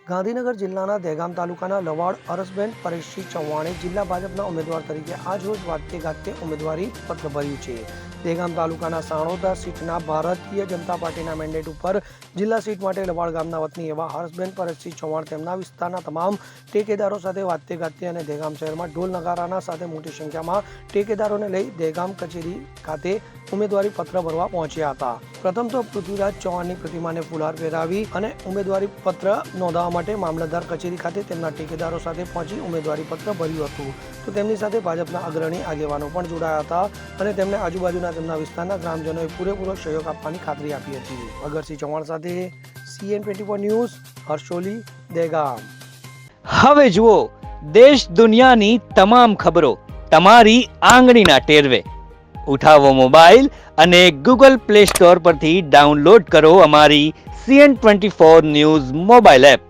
ગાંધીનગર જિલ્લાના દહેગામ તાલુકાના લવાડ અરસબેન પરેશસિંહ ચૌહાણે જિલ્લા ભાજપના ઉમેદવાર તરીકે આજરોજ વાતે ગાતે ઉમેદવારી પત્ર ભર્યું છે. દહેગામ તાલુકાના સાણોદા સીટના ભારતીય જનતા પાર્ટીના મેન્ડેટ ઉપર જિલ્લા સીટ માટે લવાડ ગામના વતની એવા હર્ષબેન પરેશસિંહ ચૌહાણ તેમના વિસ્તારના તમામ ટેકેદારો સાથે વાતે ગાતે અને દહેગામ શહેરમાં ઢોલ નગારાના સાથે મોટી સંખ્યામાં ટેકેદારોને લઈ દહેગામ કચેરી ખાતે ઉમેદવારી પત્ર ભરવા પહોંચ્યા હતા. પ્રથમ તો પૃથ્વીરાજ ચૌહાણની પ્રતિમાને ફુલાર પહેરાવી અને ઉમેદવારી પત્ર નોંધાવવા માટે મામલતદાર કચેરી ખાતે તેમના ટેકેદારો સાથે પહોંચી ઉમેદવારી પત્ર ભર્યું હતું. તો તેમની સાથે ભાજપના અગ્રણી આગેવાનો પણ જોડાયા હતા અને તેમને આજુબાજુના તેમના વિસ્તારના ગ્રામજનોએ પૂરેપૂરો સહયોગ આપવાની ખાતરી આપી હતી. ભગતસિંહ ચૌહાણ સાથે CN24 ન્યૂઝ, હર્ષોલી, દહેગામ. હવે જુઓ દેશ દુનિયાની તમામ ખબરો તમારી આંગળીના ટેરવે. ઉઠાવો મોબાઈલ અને Google Play Store પરથી ડાઉનલોડ કરો અમારી CN24 ન્યૂઝ મોબાઈલ એપ.